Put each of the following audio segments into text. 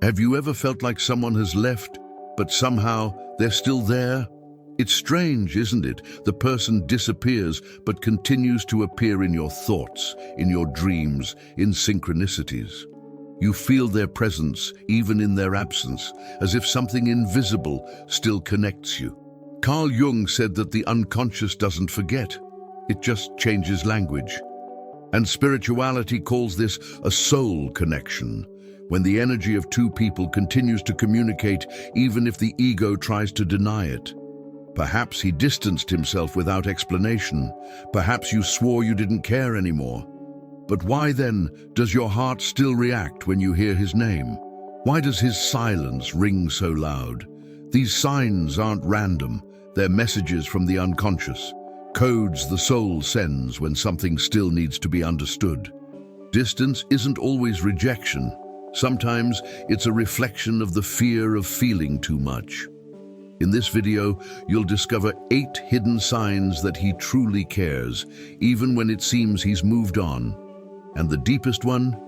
Have you ever felt like someone has left, but somehow they're still there? It's strange, isn't it? The person disappears, but continues to appear in your thoughts, in your dreams, in synchronicities. You feel their presence, even in their absence, as if something invisible still connects you. Carl Jung said that the unconscious doesn't forget. It just changes language. And spirituality calls this a soul connection, when the energy of two people continues to communicate even if the ego tries to deny it. Perhaps he distanced himself without explanation. Perhaps you swore you didn't care anymore. But why then does your heart still react when you hear his name? Why does his silence ring so loud? These signs aren't random. They're messages from the unconscious, codes the soul sends when something still needs to be understood. Distance isn't always rejection. Sometimes it's a reflection of the fear of feeling too much. In this video, you'll discover 8 hidden signs that he truly cares, even when it seems he's moved on. And the deepest one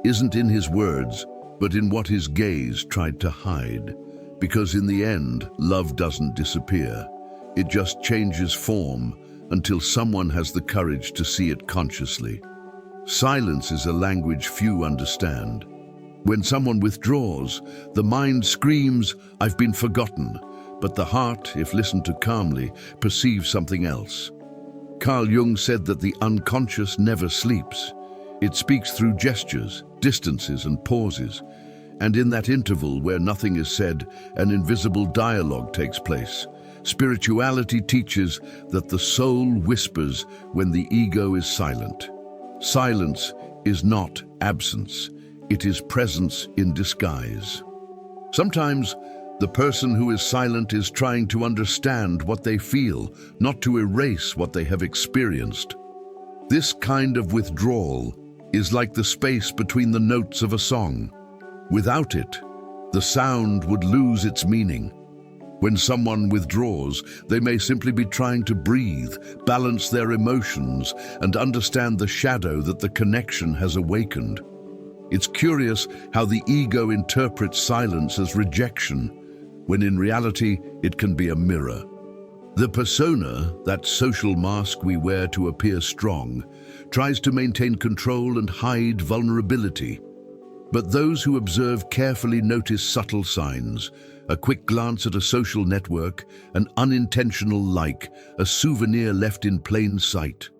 isn't in his words, but in what his gaze tried to hide. Because in the end, love doesn't disappear. It just changes form until someone has the courage to see it consciously. Silence is a language few understand. When someone withdraws, the mind screams, "I've been forgotten." But the heart, if listened to calmly, perceives something else. Carl Jung said that the unconscious never sleeps. It speaks through gestures, distances, and pauses. And in that interval where nothing is said, an invisible dialogue takes place. Spirituality teaches that the soul whispers when the ego is silent. Silence is not absence. It is presence in disguise. Sometimes, the person who is silent is trying to understand what they feel, not to erase what they have experienced. This kind of withdrawal is like the space between the notes of a song. Without it, the sound would lose its meaning. When someone withdraws, they may simply be trying to breathe, balance their emotions, and understand the shadow that the connection has awakened. It's curious how the ego interprets silence as rejection, when in reality it can be a mirror. The persona, that social mask we wear to appear strong, tries to maintain control and hide vulnerability. But those who observe carefully notice subtle signs: a quick glance at a social network, an unintentional like, a souvenir left in plain sight.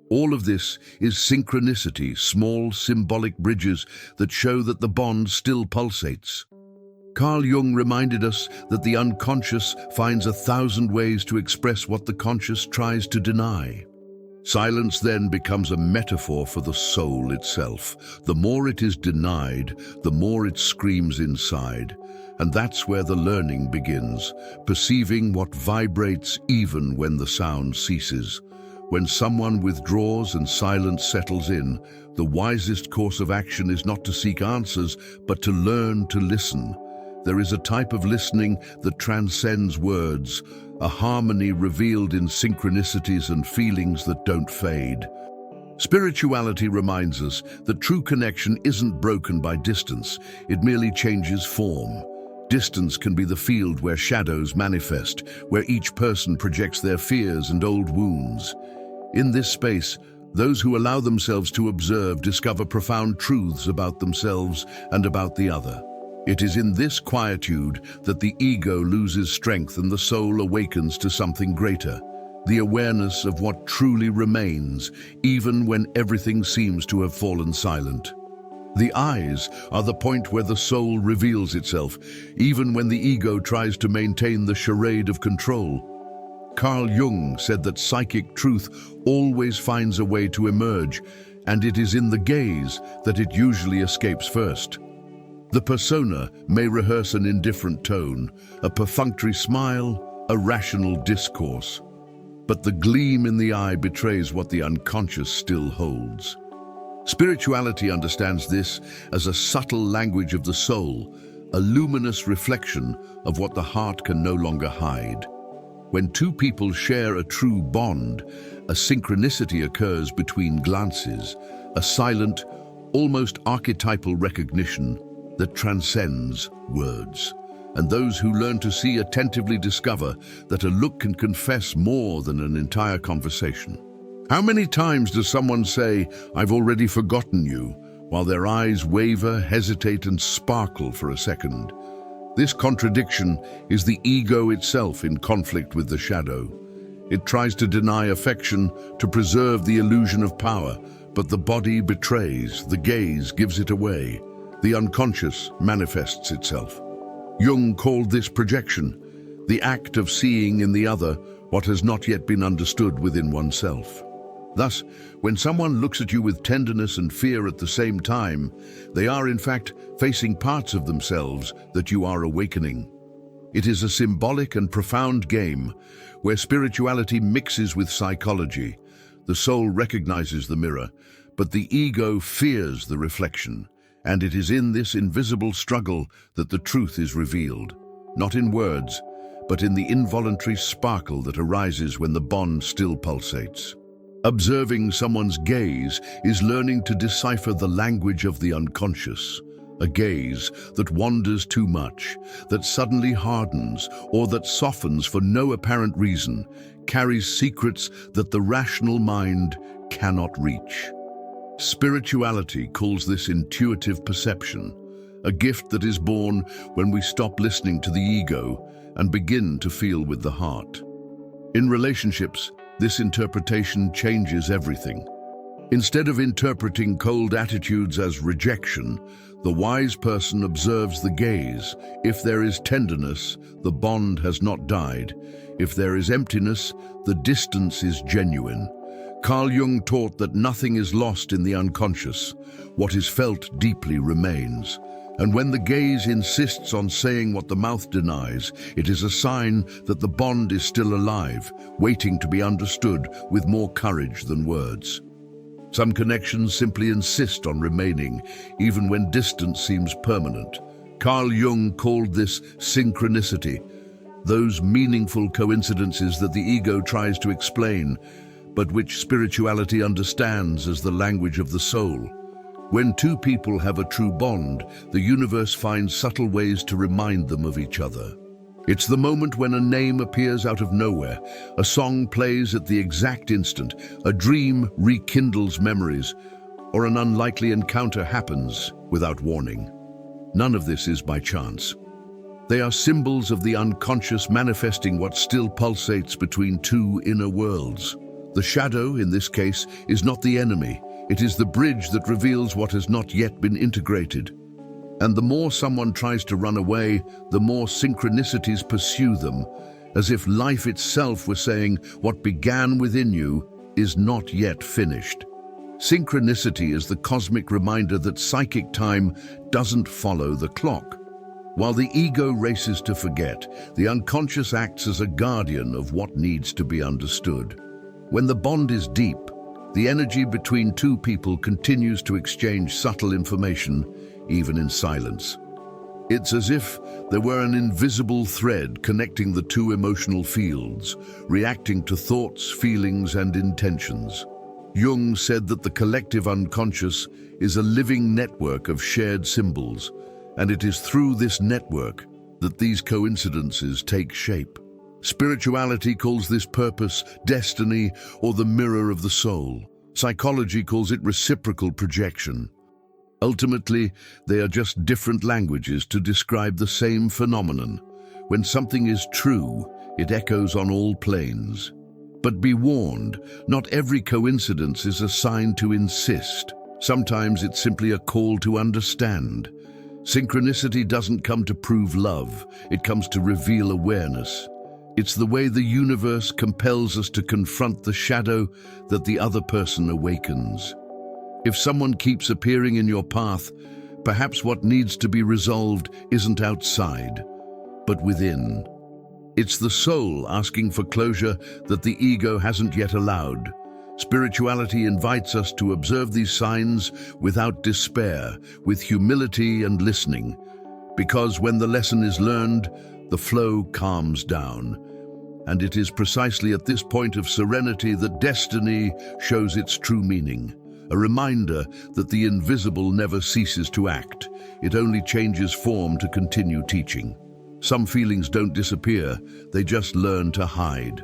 All of this is synchronicity, small symbolic bridges that show that the bond still pulsates. Carl Jung reminded us that the unconscious finds 1,000 ways to express what the conscious tries to deny. Silence then becomes a metaphor for the soul itself. The more it is denied, the more it screams inside. And that's where the learning begins, perceiving what vibrates even when the sound ceases. When someone withdraws and silence settles in, the wisest course of action is not to seek answers, but to learn to listen. There is a type of listening that transcends words, a harmony revealed in synchronicities and feelings that don't fade. Spirituality reminds us that true connection isn't broken by distance, it merely changes form. Distance can be the field where shadows manifest, where each person projects their fears and old wounds. In this space, those who allow themselves to observe discover profound truths about themselves and about the other. It is in this quietude that the ego loses strength and the soul awakens to something greater, the awareness of what truly remains, even when everything seems to have fallen silent. The eyes are the point where the soul reveals itself, even when the ego tries to maintain the charade of control. Carl Jung said that psychic truth always finds a way to emerge, and it is in the gaze that it usually escapes first. The persona may rehearse an indifferent tone, a perfunctory smile, a rational discourse. But the gleam in the eye betrays what the unconscious still holds. Spirituality understands this as a subtle language of the soul, a luminous reflection of what the heart can no longer hide. When two people share a true bond, a synchronicity occurs between glances, a silent, almost archetypal recognition. that transcends words. And those who learn to see attentively discover that a look can confess more than an entire conversation. How many times does someone say, "I've already forgotten you," while their eyes waver, hesitate, and sparkle for a second? This contradiction is the ego itself in conflict with the shadow. It tries to deny affection to preserve the illusion of power, but the body betrays, the gaze gives it away. The unconscious manifests itself. Jung called this projection, the act of seeing in the other what has not yet been understood within oneself. Thus, when someone looks at you with tenderness and fear at the same time, they are in fact facing parts of themselves that you are awakening. It is a symbolic and profound game where spirituality mixes with psychology. The soul recognizes the mirror, but the ego fears the reflection. And it is in this invisible struggle that the truth is revealed, not in words, but in the involuntary sparkle that arises when the bond still pulsates. Observing someone's gaze is learning to decipher the language of the unconscious, a gaze that wanders too much, that suddenly hardens, or that softens for no apparent reason, carries secrets that the rational mind cannot reach. Spirituality calls this intuitive perception, a gift that is born when we stop listening to the ego and begin to feel with the heart. In relationships, this interpretation changes everything. Instead of interpreting cold attitudes as rejection, the wise person observes the gaze. If there is tenderness, the bond has not died. If there is emptiness, the distance is genuine. Carl Jung taught that nothing is lost in the unconscious. What is felt deeply remains. And when the gaze insists on saying what the mouth denies, it is a sign that the bond is still alive, waiting to be understood with more courage than words. Some connections simply insist on remaining, even when distance seems permanent. Carl Jung called this synchronicity, those meaningful coincidences that the ego tries to explain, but which spirituality understands as the language of the soul. When two people have a true bond, the universe finds subtle ways to remind them of each other. It's the moment when a name appears out of nowhere, a song plays at the exact instant, a dream rekindles memories, or an unlikely encounter happens without warning. None of this is by chance. They are symbols of the unconscious manifesting what still pulsates between two inner worlds. The shadow, in this case, is not the enemy. It is the bridge that reveals what has not yet been integrated. And the more someone tries to run away, the more synchronicities pursue them, as if life itself were saying, what began within you is not yet finished. Synchronicity is the cosmic reminder that psychic time doesn't follow the clock. While the ego races to forget, the unconscious acts as a guardian of what needs to be understood. When the bond is deep, the energy between two people continues to exchange subtle information, even in silence. It's as if there were an invisible thread connecting the two emotional fields, reacting to thoughts, feelings, and intentions. Jung said that the collective unconscious is a living network of shared symbols, and it is through this network that these coincidences take shape. Spirituality calls this purpose destiny or the mirror of the soul. Psychology calls it reciprocal projection. Ultimately, they are just different languages to describe the same phenomenon. When something is true, it echoes on all planes. But be warned, not every coincidence is a sign to insist. Sometimes it's simply a call to understand. Synchronicity doesn't come to prove love, it comes to reveal awareness. It's the way the universe compels us to confront the shadow that the other person awakens. If someone keeps appearing in your path, perhaps what needs to be resolved isn't outside, but within. It's the soul asking for closure that the ego hasn't yet allowed. Spirituality invites us to observe these signs without despair, with humility and listening, because when the lesson is learned, the flow calms down. And it is precisely at this point of serenity that destiny shows its true meaning. a reminder that the invisible never ceases to act. It only changes form to continue teaching. Some feelings don't disappear, they just learn to hide.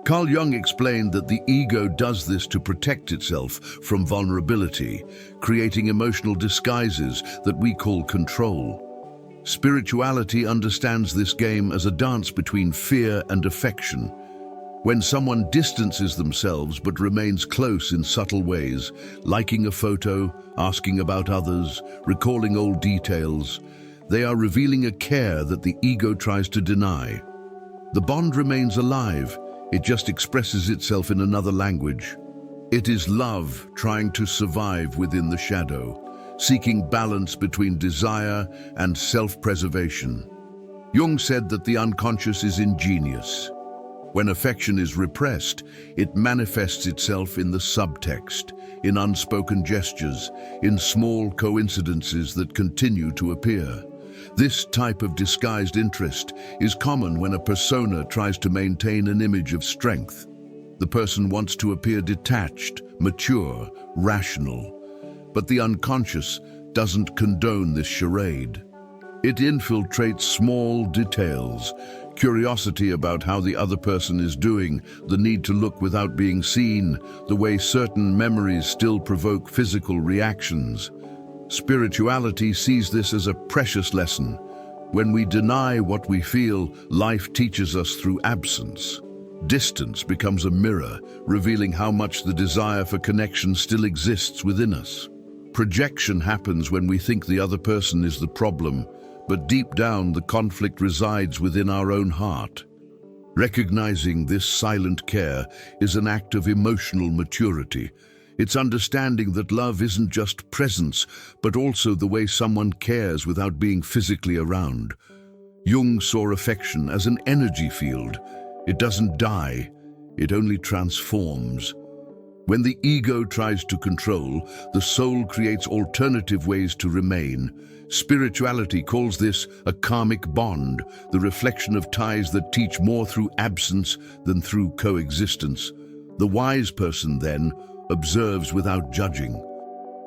Carl Jung explained that the ego does this to protect itself from vulnerability, creating emotional disguises that we call control. Spirituality understands this game as a dance between fear and affection. When someone distances themselves but remains close in subtle ways, liking a photo, asking about others, recalling old details, they are revealing a care that the ego tries to deny. The bond remains alive, it just expresses itself in another language. It is love trying to survive within the shadow, seeking balance between desire and self-preservation. Jung said that the unconscious is ingenious. When affection is repressed, it manifests itself in the subtext, in unspoken gestures, in small coincidences that continue to appear. This type of disguised interest is common when a persona tries to maintain an image of strength. The person wants to appear detached, mature, rational. But the unconscious doesn't condone this charade. It infiltrates small details, curiosity about how the other person is doing, the need to look without being seen, the way certain memories still provoke physical reactions. Spirituality sees this as a precious lesson. When we deny what we feel, life teaches us through absence. Distance becomes a mirror, revealing how much the desire for connection still exists within us. Projection happens when we think the other person is the problem, but deep down the conflict resides within our own heart. Recognizing this silent care is an act of emotional maturity. It's understanding that love isn't just presence, but also the way someone cares without being physically around. Jung saw affection as an energy field. It doesn't die, it only transforms. When the ego tries to control, the soul creates alternative ways to remain. Spirituality calls this a karmic bond, the reflection of ties that teach more through absence than through coexistence. The wise person, then, observes without judging.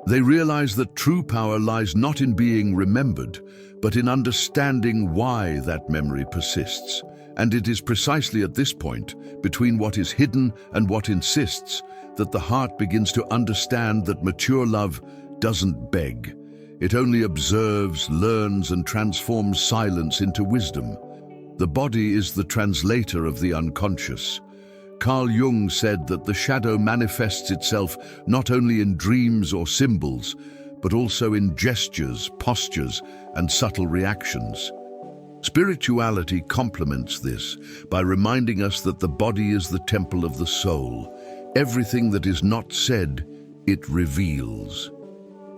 They realize that true power lies not in being remembered, but in understanding why that memory persists. And it is precisely at this point, between what is hidden and what insists, that the heart begins to understand that mature love doesn't beg. It only observes, learns, and transforms silence into wisdom. The body is the translator of the unconscious. Carl Jung said that the shadow manifests itself not only in dreams or symbols, but also in gestures, postures, and subtle reactions. Spirituality complements this by reminding us that the body is the temple of the soul. Everything that is not said, it reveals.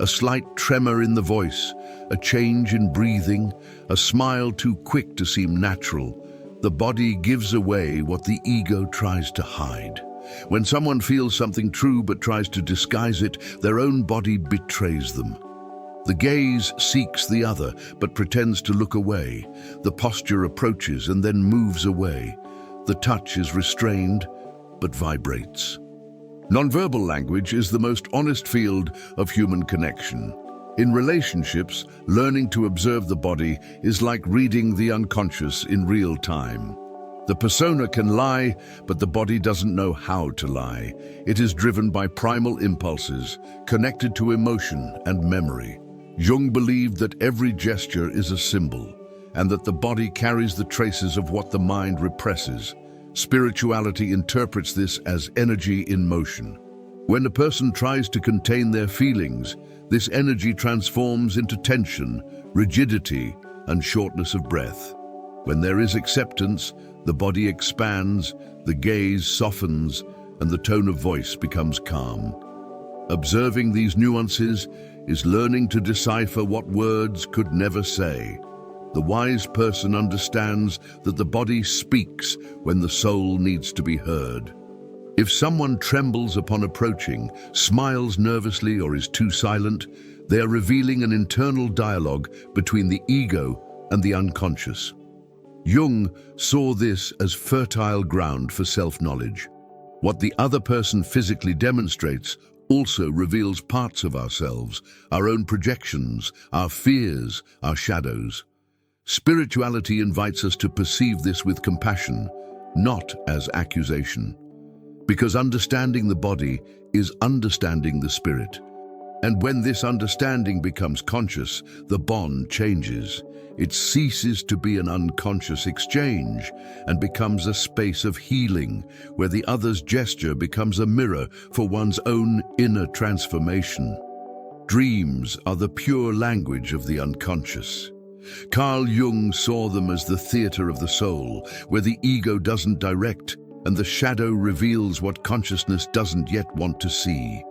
A slight tremor in the voice, a change in breathing, a smile too quick to seem natural. The body gives away what the ego tries to hide. When someone feels something true but tries to disguise it, their own body betrays them. The gaze seeks the other but pretends to look away. The posture approaches and then moves away. The touch is restrained but vibrates. Nonverbal language is the most honest field of human connection. In relationships, learning to observe the body is like reading the unconscious in real time. The persona can lie, but the body doesn't know how to lie. It is driven by primal impulses, connected to emotion and memory. Jung believed that every gesture is a symbol, and that the body carries the traces of what the mind represses. Spirituality interprets this as energy in motion. When a person tries to contain their feelings, this energy transforms into tension, rigidity, and shortness of breath. When there is acceptance, the body expands, the gaze softens, and the tone of voice becomes calm. Observing these nuances is learning to decipher what words could never say. The wise person understands that the body speaks when the soul needs to be heard. If someone trembles upon approaching, smiles nervously, or is too silent, they are revealing an internal dialogue between the ego and the unconscious. Jung saw this as fertile ground for self-knowledge. What the other person physically demonstrates also reveals parts of ourselves, our own projections, our fears, our shadows. Spirituality invites us to perceive this with compassion, not as accusation. Because understanding the body is understanding the spirit. And when this understanding becomes conscious, the bond changes. It ceases to be an unconscious exchange and becomes a space of healing, where the other's gesture becomes a mirror for one's own inner transformation. Dreams are the pure language of the unconscious. Carl Jung saw them as the theater of the soul, where the ego doesn't direct and the shadow reveals what consciousness doesn't yet want to see.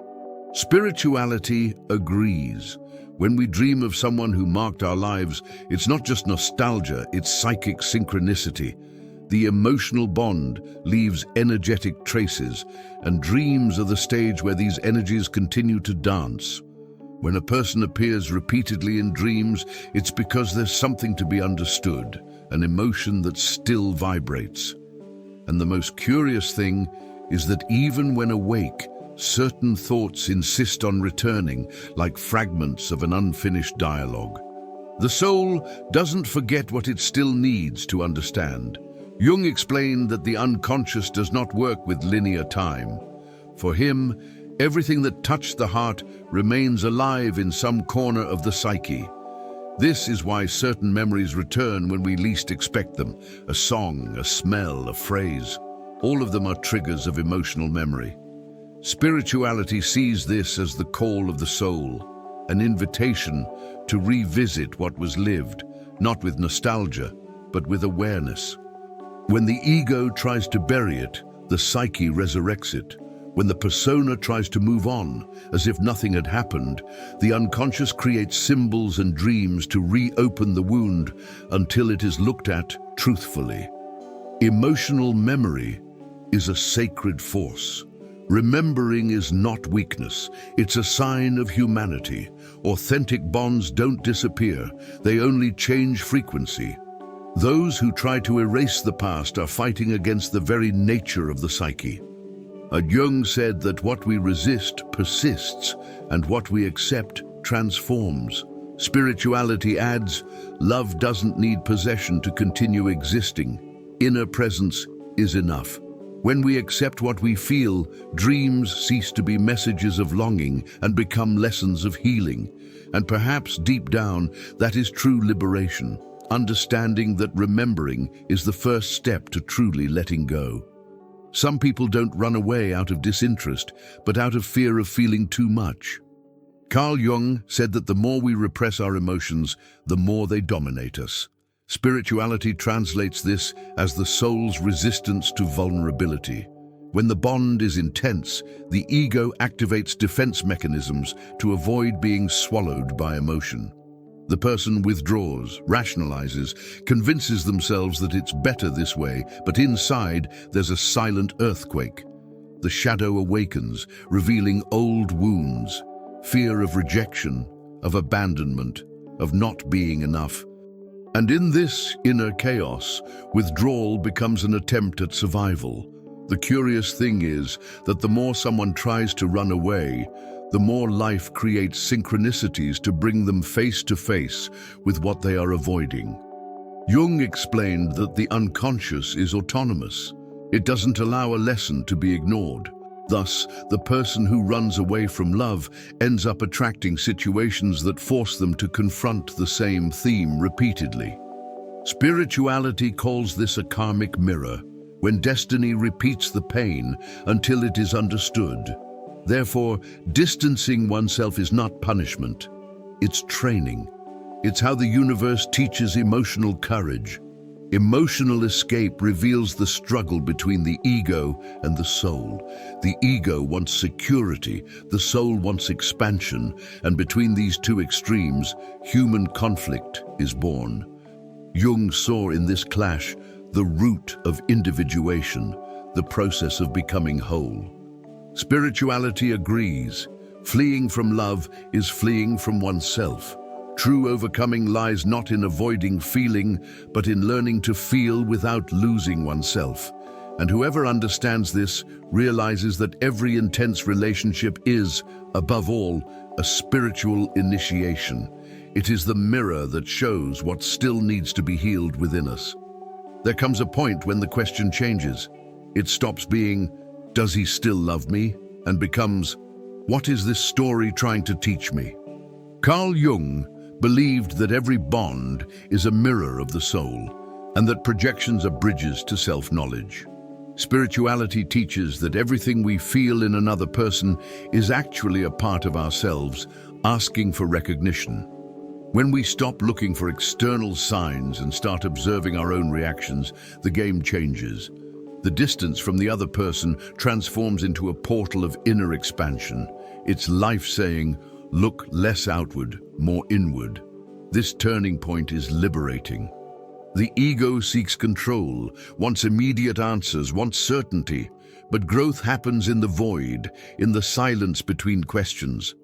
Spirituality agrees. When we dream of someone who marked our lives, it's not just nostalgia, it's psychic synchronicity. The emotional bond leaves energetic traces, and dreams are the stage where these energies continue to dance. When a person appears repeatedly in dreams, it's because there's something to be understood, an emotion that still vibrates. And the most curious thing is that even when awake, certain thoughts insist on returning, like fragments of an unfinished dialogue. The soul doesn't forget what it still needs to understand. Jung explained that the unconscious does not work with linear time. For him, everything that touched the heart remains alive in some corner of the psyche. This is why certain memories return when we least expect them. A song, a smell, a phrase. All of them are triggers of emotional memory. Spirituality sees this as the call of the soul, an invitation to revisit what was lived, not with nostalgia, but with awareness. When the ego tries to bury it, the psyche resurrects it. When the persona tries to move on, as if nothing had happened, the unconscious creates symbols and dreams to reopen the wound until it is looked at truthfully. Emotional memory is a sacred force. Remembering is not weakness, it's a sign of humanity. Authentic bonds don't disappear, they only change frequency. Those who try to erase the past are fighting against the very nature of the psyche. Jung said that what we resist persists, and what we accept transforms. Spirituality adds, love doesn't need possession to continue existing. Inner presence is enough. When we accept what we feel, dreams cease to be messages of longing and become lessons of healing. And perhaps deep down, that is true liberation, understanding that remembering is the first step to truly letting go. Some people don't run away out of disinterest, but out of fear of feeling too much. Carl Jung said that the more we repress our emotions, the more they dominate us. Spirituality translates this as the soul's resistance to vulnerability. When the bond is intense, the ego activates defense mechanisms to avoid being swallowed by emotion. The person withdraws, rationalizes, convinces themselves that it's better this way, but inside there's a silent earthquake. The shadow awakens, revealing old wounds, fear of rejection, of abandonment, of not being enough. And in this inner chaos, withdrawal becomes an attempt at survival. The curious thing is that the more someone tries to run away, the more life creates synchronicities to bring them face to face with what they are avoiding. Jung explained that the unconscious is autonomous. It doesn't allow a lesson to be ignored. Thus, the person who runs away from love ends up attracting situations that force them to confront the same theme repeatedly. Spirituality calls this a karmic mirror, when destiny repeats the pain until it is understood. Therefore, distancing oneself is not punishment, it's training. It's how the universe teaches emotional courage. Emotional escape reveals the struggle between the ego and the soul. The ego wants security, the soul wants expansion, and between these two extremes, human conflict is born. Jung saw in this clash the root of individuation, the process of becoming whole. Spirituality agrees. Fleeing from love is fleeing from oneself. True overcoming lies not in avoiding feeling, but in learning to feel without losing oneself. And whoever understands this realizes that every intense relationship is, above all, a spiritual initiation. It is the mirror that shows what still needs to be healed within us. There comes a point when the question changes. It stops being, "Does he still love me?" and becomes, "What is this story trying to teach me?" Carl Jung believed that every bond is a mirror of the soul, and that projections are bridges to self-knowledge. Spirituality teaches that everything we feel in another person is actually a part of ourselves, asking for recognition. When we stop looking for external signs and start observing our own reactions, the game changes. The distance from the other person transforms into a portal of inner expansion. It's life saying, "Look less outward, more inward." This turning point is liberating. The ego seeks control, wants immediate answers, wants certainty, but growth happens in the void, in the silence between questions.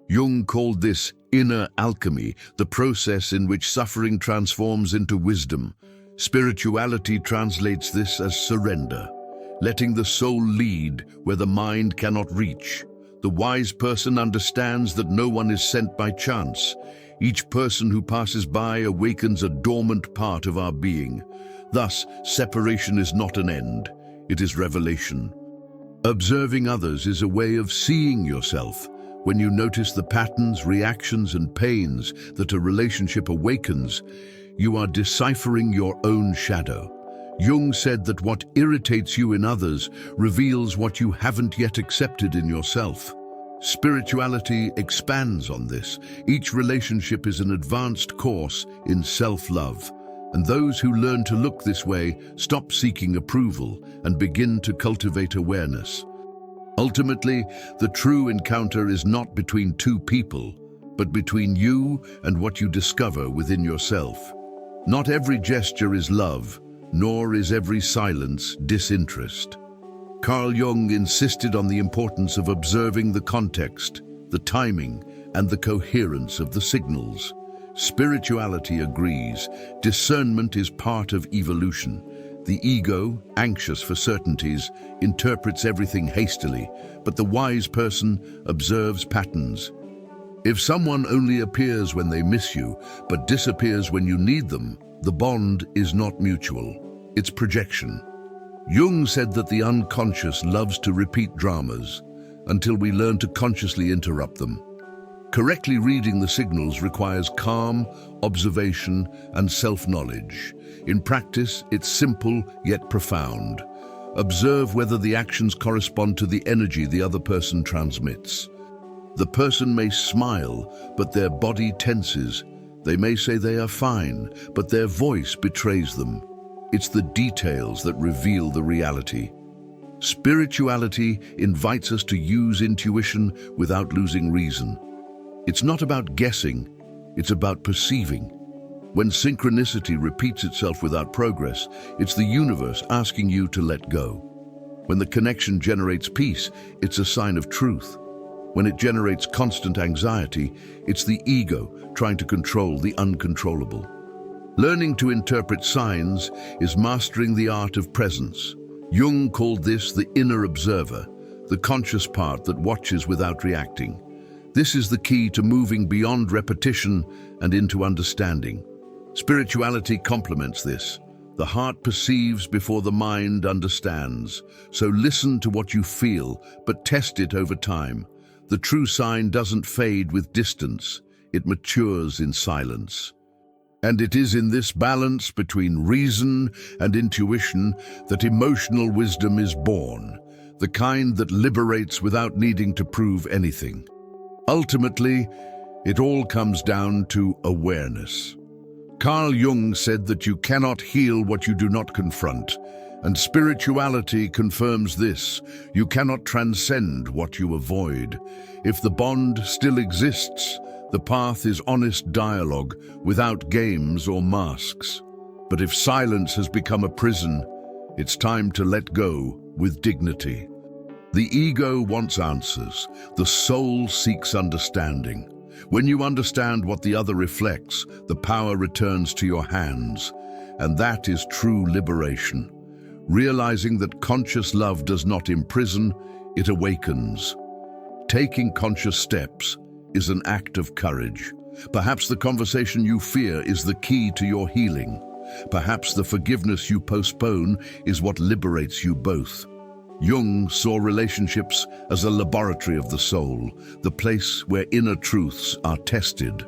Jung called this inner alchemy, the process in which suffering transforms into wisdom. Spirituality translates this as surrender, letting the soul lead where the mind cannot reach. The wise person understands that no one is sent by chance. Each person who passes by awakens a dormant part of our being. Thus, separation is not an end, it is revelation. Observing others is a way of seeing yourself. When you notice the patterns, reactions, and pains that a relationship awakens, you are deciphering your own shadow. Jung said that what irritates you in others reveals what you haven't yet accepted in yourself. Spirituality expands on this. Each relationship is an advanced course in self-love, and those who learn to look this way stop seeking approval and begin to cultivate awareness. Ultimately, the true encounter is not between two people, but between you and what you discover within yourself. Not every gesture is love, nor is every silence disinterest. Carl Jung insisted on the importance of observing the context, the timing, and the coherence of the signals. Spirituality agrees. Discernment is part of evolution. The ego, anxious for certainties, interprets everything hastily, but the wise person observes patterns. If someone only appears when they miss you, but disappears when you need them, the bond is not mutual. It's projection. Jung said that the unconscious loves to repeat dramas until we learn to consciously interrupt them. Correctly reading the signals requires calm, observation, and self-knowledge. In practice, it's simple yet profound. Observe whether the actions correspond to the energy the other person transmits. The person may smile, but their body tenses. They may say they are fine, but their voice betrays them. It's the details that reveal the reality. Spirituality invites us to use intuition without losing reason. It's not about guessing, it's about perceiving. When synchronicity repeats itself without progress, it's the universe asking you to let go. When the connection generates peace, it's a sign of truth. When it generates constant anxiety, it's the ego trying to control the uncontrollable. Learning to interpret signs is mastering the art of presence. Jung called this the inner observer, the conscious part that watches without reacting. This is the key to moving beyond repetition and into understanding. Spirituality complements this. The heart perceives before the mind understands. So listen to what you feel, but test it over time. The true sign doesn't fade with distance, it matures in silence. And it is in this balance between reason and intuition that emotional wisdom is born, the kind that liberates without needing to prove anything. Ultimately, it all comes down to awareness. Carl Jung said that you cannot heal what you do not confront, and spirituality confirms this. You cannot transcend what you avoid. If the bond still exists, the path is honest dialogue without games or masks. But if silence has become a prison, it's time to let go with dignity. The ego wants answers. The soul seeks understanding. When you understand what the other reflects, the power returns to your hands, and that is true liberation. realizing that conscious love does not imprison, it awakens. Taking conscious steps is an act of courage. Perhaps the conversation you fear is the key to your healing. Perhaps the forgiveness you postpone is what liberates you both. Jung saw relationships as a laboratory of the soul, the place where inner truths are tested.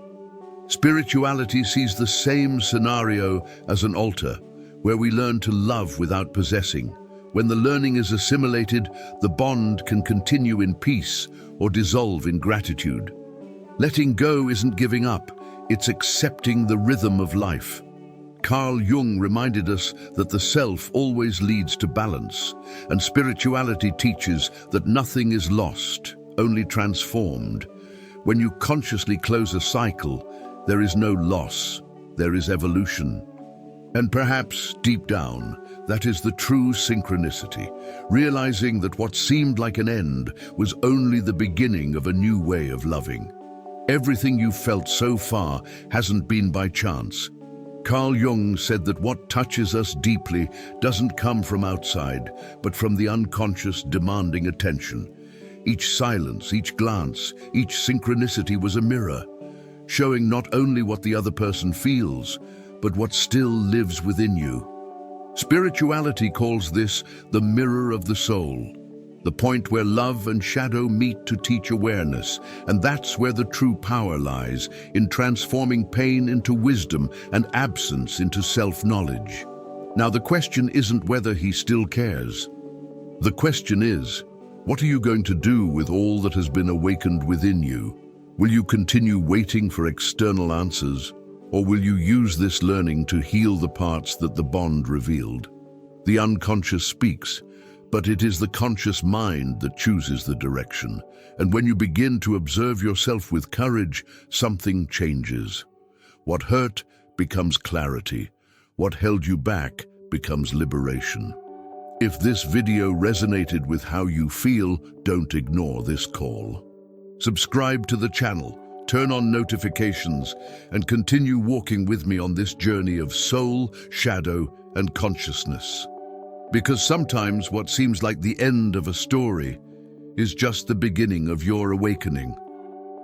Spirituality sees the same scenario as an altar, where we learn to love without possessing. When the learning is assimilated, the bond can continue in peace or dissolve in gratitude. Letting go isn't giving up, it's accepting the rhythm of life. Carl Jung reminded us that the self always leads to balance, and spirituality teaches that nothing is lost, only transformed. When you consciously close a cycle, there is no loss, there is evolution. And perhaps, deep down, that is the true synchronicity, realizing that what seemed like an end was only the beginning of a new way of loving. Everything you've felt so far hasn't been by chance. Carl Jung said that what touches us deeply doesn't come from outside, but from the unconscious demanding attention. Each silence, each glance, each synchronicity was a mirror, showing not only what the other person feels, but what still lives within you. Spirituality calls this the mirror of the soul, the point where love and shadow meet to teach awareness, and that's where the true power lies, in transforming pain into wisdom and absence into self-knowledge. Now, the question isn't whether he still cares. The question is, what are you going to do with all that has been awakened within you? Will you continue waiting for external answers, or will you use this learning to heal the parts that the bond revealed? The unconscious speaks, but it is the conscious mind that chooses the direction. And when you begin to observe yourself with courage, something changes. What hurt becomes clarity. What held you back becomes liberation. If this video resonated with how you feel, don't ignore this call. Subscribe to the channel, turn on notifications, and continue walking with me on this journey of soul, shadow, and consciousness. Because sometimes what seems like the end of a story is just the beginning of your awakening.